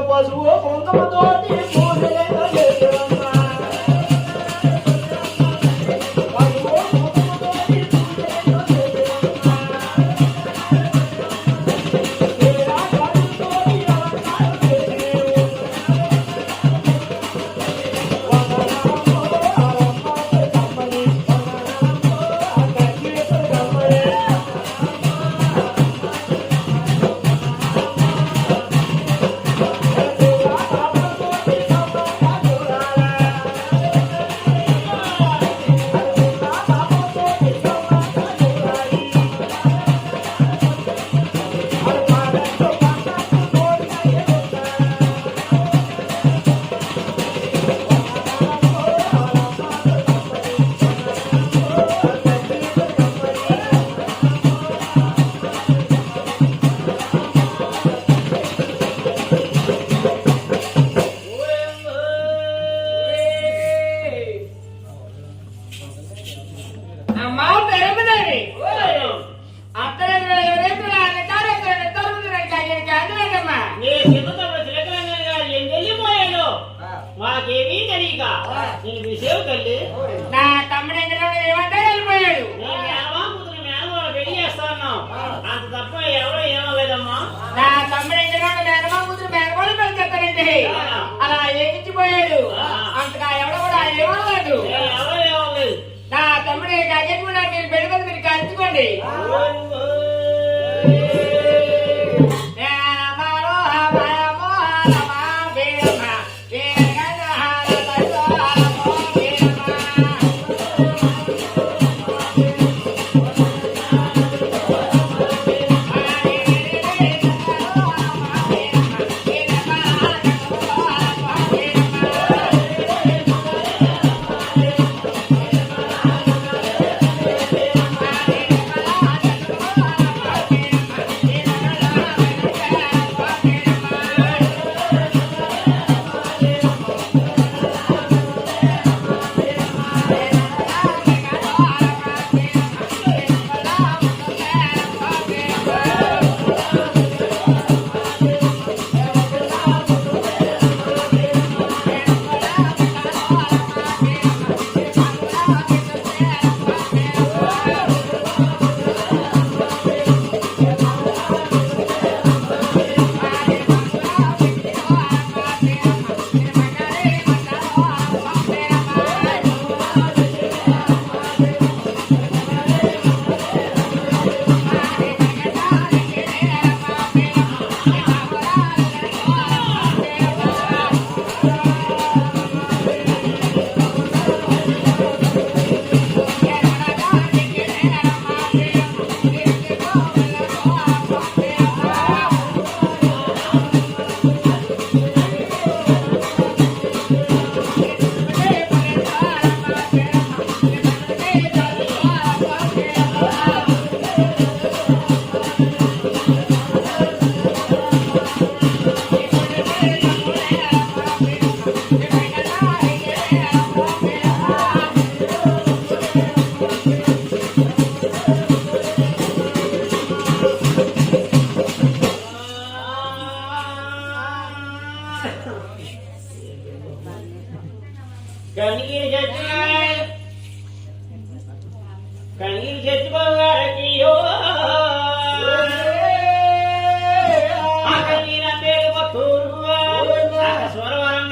పశువు కుంకుమతోటి మాకేమీ తెలియక నేను విషయం తల్లి నా తమ్ముడు ఏమంటే వెళ్ళిపోయాడు. కూతురు మేనమామ పెళ్లి చేస్తాన్నాం అంత తప్ప ఎవరో ఏమలేదమ్మా. నా తమ్ముడు మేనమా కూతురు మేనమాలు పెళ్తారండి అలా ఏమిచ్చిపోయాడు. అంతగా ఎవడో కూడా ఏమలేదు. ఎవరో ఏమలేదు. నా తమ్ముడు గజెట్ కూడా మీరు పెళ్ళి మీరు కలుసుకోండి. కణిగిరి చచ్చిపోగారకి పేరు కొత్తూరు స్వరవరం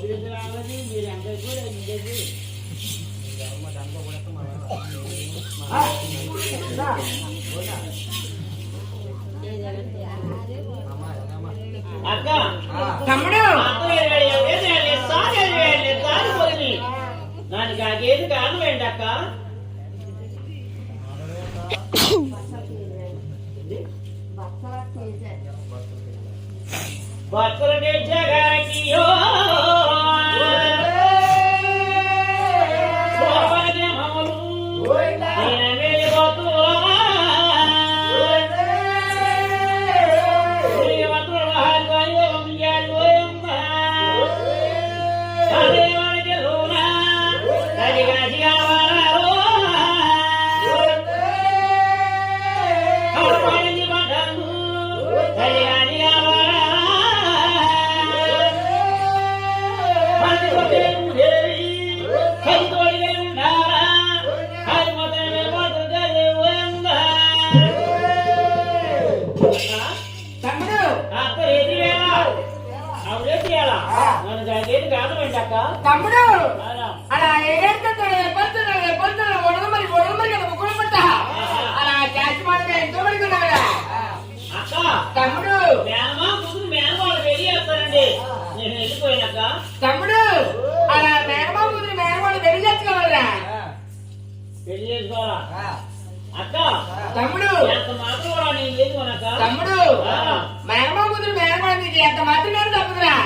పొద్దుగల రావాలి మీరు ఎంత కూడా ఇంకేది అక్క తమ్ముడు దానికి అదేది కారణం ఏంటి అక్క భక్తుల జగానికి తమ్ముడు అలా ఏడుతుంటే పొద్దున ఒడగమరి కదా ముగ్గురు పట్ట అలా చేసి మాట ఎంతో పడుకున్నాడా తమ్ముడు నేను వెళ్ళిపోయినాక తమ్ముడు అలా మేనమా కూతురు మేనమాడు పెళ్లి చేసుకోవాలరా పెళ్లి చేసుకోవాలా అక్క తమ్ముడు ఎంత మాత్రం కూడా నేను చేసుకోనక్క తమ్ముడు మేనమా కూతురు మేనమాడు నీకు ఎంత మాత్రం నేను తప్పుదురా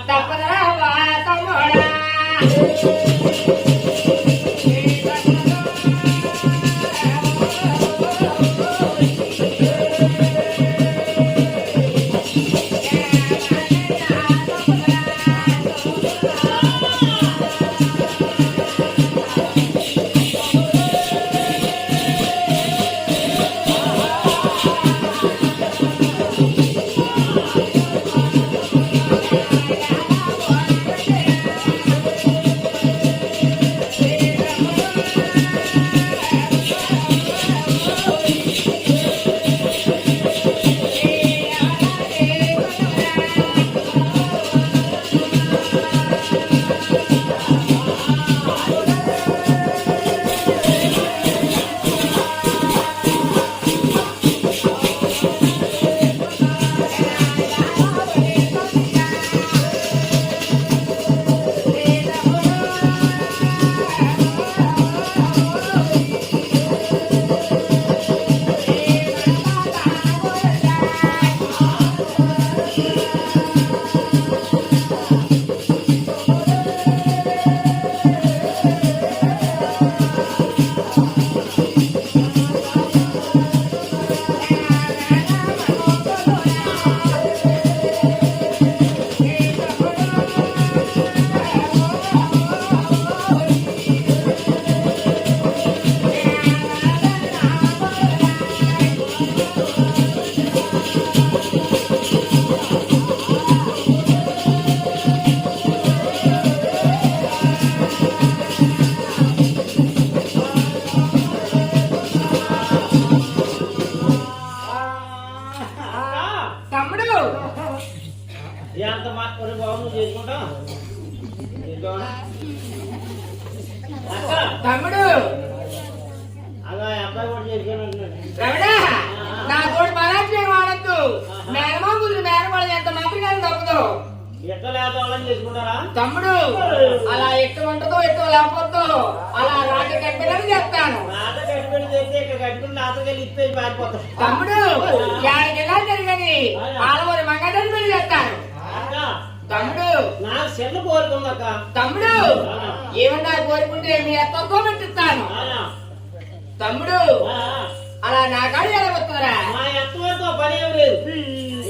తప్పదరా తమ్ముడా నువ్వు చేసుకుంటా అక్క తమ్ముడు అలా అబ్బాయి కూడా చేసుకుని రమణ నా తోడు పరాజయం వాడద్దు మేనమా కుదురు మేనమాడు ఎంత మంత్రి కానీ తప్పదు ఎట్లా లేదా వాళ్ళని చేసుకుంటారా తమ్ముడు అలా ఎక్కువ ఉంటుందో ఎక్కువ లేకపోద్దో అలా రాత్రి కట్టినని చెప్తాను నాతో కట్టుబడి చేస్తే ఇక్కడ కట్టుకుని నాతో వెళ్ళి ఇస్తే పారిపోతాం తమ్ముడు యాడికెలా జరిగని ఆడవారి మంగళని పెళ్లి చేస్తాను అక్క తమ్ముడు నాకు చెల్లు కోరుకుందక్క తమ్ముడు ఏమన్నా కోరుకుంటే మీ అత్తతో పెట్టిస్తాను తమ్ముడు అలా నా కాడి ఎలా వస్తారా మా ఎంతవరకు పని ఏం లేదు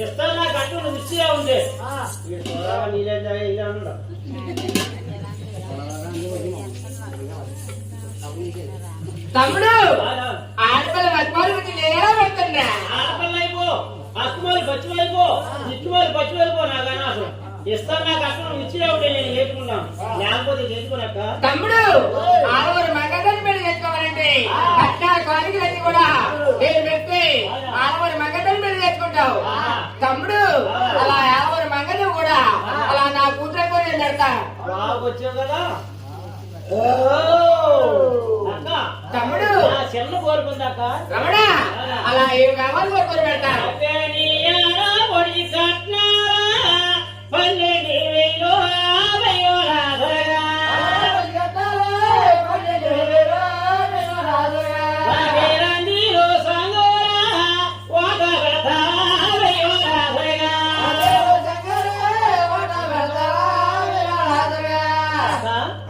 ఇస్తాను నాకు అట్టు నువ్వు ఇచ్చిగా ఉండే తమ్ముడు ఆడపిల్ల మధ్యమాలు వచ్చి నేనేలా పెడుతున్నా ఆడపిల్ల అయిపో అక్కుమాలి పచ్చి అయిపో ఇట్టుమాలి పచ్చి అయిపో నాకు అనవసరం ఇస్తాను నాకు అట్టు నువ్వు ఇచ్చిగా ఉంటే నేను చేసుకున్నాను లేకపోతే చేసుకోనక్క తమ్ముడు ఆడవారు మంగళని పెళ్లి చేసుకోవాలంటే కట్నాల కానుకలన్నీ కూడా నేను పెట్టి ఆడవారి మంగళని పెళ్లి చేసుకుంటావు తమ్ముడు అలా ఆడవారి మంగళం కూడా అలా నా కూతురు కూడా నేను పెడతా బాగా వచ్చావు కదా అక్క తమ్ముడు నా చెల్లు కోరుకుందాక రమణ అలా ఏమి కావాలి కోరుకొని పెడతాను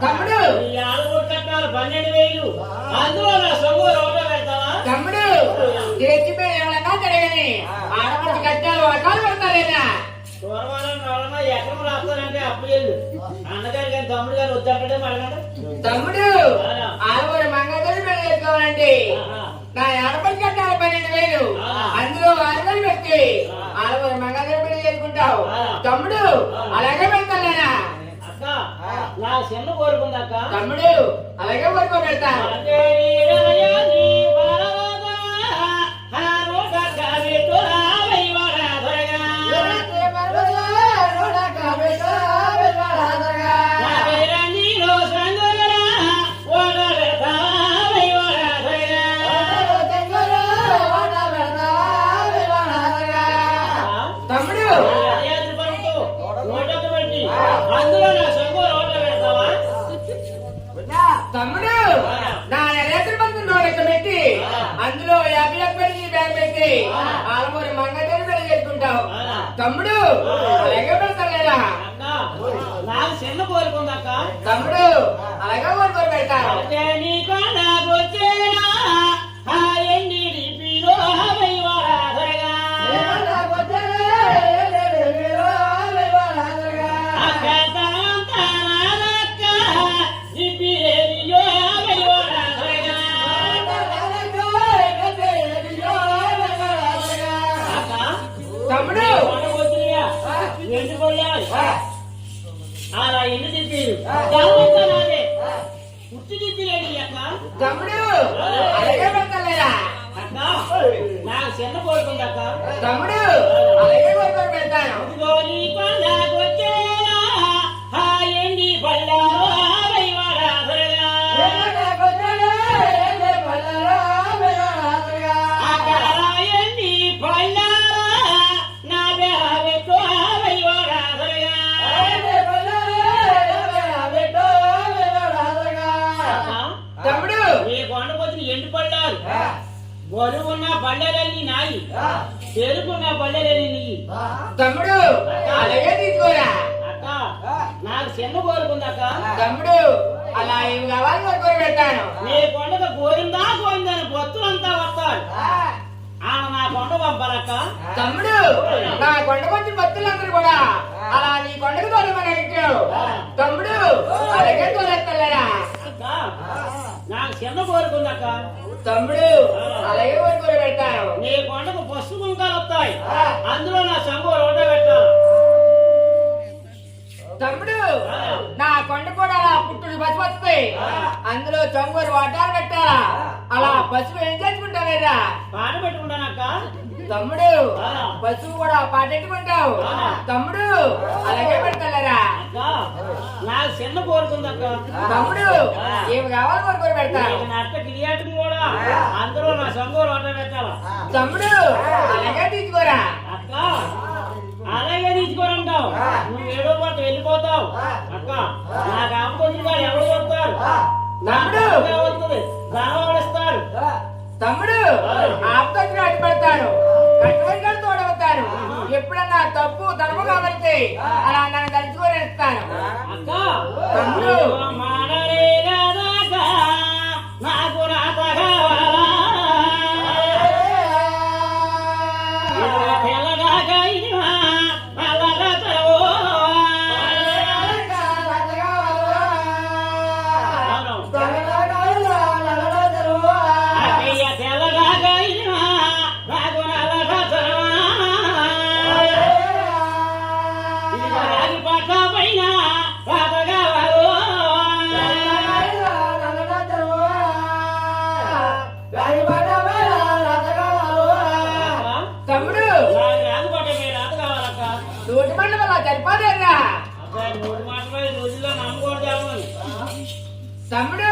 తమ్ముడు 12,000 అందులో నా సొమ్ము రోడ్డు పెడతావా తమ్ముడు తెచ్చిపోయి ఏమన్నా జరగని ఆడపడి కట్టాలు అకాలు పెడతారేనా దూరమానం రావడమా ఎక్కడ రాస్తానంటే అప్పు వెళ్ళు అన్నగారు కానీ తమ్ముడు గారు వద్దంటే అడగండి తమ్ముడు ఆడవారి మంగళని పెళ్లి చేసుకోవాలంటే నా ఆడపడి కట్టాలి 12,000 అందులో 6,000 పెట్టి ఆడవారి మంగళని పెళ్లి చేసుకుంటావు తమ్ముడు అలాగే పెడతానేనా అక్క నా చిన్న కోరుకుందక్క తమ్ముడు అలాగే కోరుకో పెడతాను తమ్ముడు అందులో నా సొమ్ము రోడ్డు పెడతావా తమ్ముడు నా నెలెత్తు మంది నోడెక్క పెట్టి అందులో 50 పెట్టి బ్యాగ్ పెట్టి ఆలమూరి మంగళని పెళ్లి చేసుకుంటావు తమ్ముడు అలాగే పెడతానేనా నాకు చిన్న కోరుకుందక్క తమ్ముడు అలాగే కోరుకొని పెడతాను తమ్ముడు అలా ఎన్ని తిప్పారు నాదే పుట్టి తిప్పిలేడు అక్క తమ్ముడు అలాగే పెడతానేనా అక్క నాకు చిన్న కోరుకుందక్క తమ్ముడు అలాగే కోరుకొని పెడతాను ఇదిగో నీ పండగ వచ్చేలా హాయండి పల్లారో వైవారాధరగా అక్కరాయండి పల్లారా నా బెహవెతో వైవారాధరగా తమ్ముడు ఈ కొండకొచ్చిన ఎండు పళ్ళారు బరువున్న పళ్ళెలన్నీ నాయి పెరుగున్న పళ్ళెలన్నీ నీయి తమ్ముడు అలాగే తీసుకోరా అక్క నాకు చిన్న కోరుకుందక్క తమ్ముడు అలా ఏమి కావాలి కోరుకొని పెడతాను నీ కొండక కోరిందా కోరిందని భక్తులంతా వస్తారు ఆమె నా కొండ పంపాలక్క తమ్ముడు నా కొండకొచ్చిన భక్తులందరూ కూడా అలా నీ కొండకు తోలమని అడిగావు తమ్ముడు అలాగే తోలేస్తారా అక్క నాకు చిన్న కోరుకుందక్క తమ్ముడు అలాగే కోరుకొని పెడతాను నీ కొండకు పసుపు కుంకాలు వస్తాయి అందులో నా సంగు రోడ్డ పెట్టాలి తమ్ముడు నా కొండ కూడా అలా పుట్టుడు పసుపు వస్తాయి అందులో చొంగూరు వాటాలు పెట్టాలా అలా పసుపు ఏం చేసుకుంటావేరా పాట పెట్టుకుంటానక్క తమ్ముడు ఆ. పశువు కూడా పాటెట్టుకుంటావు ఆ. తమ్ముడు అలాగే పెడతారా అక్క నాకు చిన్న కోరుకుంది అక్క తమ్ముడు ఆ. ఏమి కావాలి కొనుక్కొని పెడతావు నీకు నట్ట గిరియాటం కూడా అందరూ నా సంగోరు వంట పెట్టాల తమ్ముడు అలాగే తీసుకోరా అక్క అలాగే తీసుకోరంటావు నువ్వు ఏడో పాటు వెళ్ళిపోతావు అక్క నాకు ఆపకొచ్చిన ఎవరు వస్తారు తమ్ముడు వస్తుంది ధనవాడు ఇస్తారు తమ్ముడు ఆపుకొచ్చిన అడ్డు పెడతాను కట్టుబడి తోడవుతాను ఎప్పుడన్నా తప్పు ధర్మ కాబట్టి అలా నన్ను తలుచుకొని ఇస్తాను అక్క తమ్ముడు మాడలే రాదాక నాకు రాత కావాలా తెల్లగాక ఇదివా అల్లగా తరవో అక్కయ్య తెల్లగాక ఇదివా నాకు నల్లగా తరవా ఇది రాగి పట్ల పైన రాత కావాలో తమ్ముడు నాకు రాదు పట్ట మీరు రాత కావాలక్క నోటి మండ వల్ల సరిపోలేదురా అబ్బాయి మూడు మాటలు ఈ రోజుల్లో నమ్మకూడదు తమ్ముడు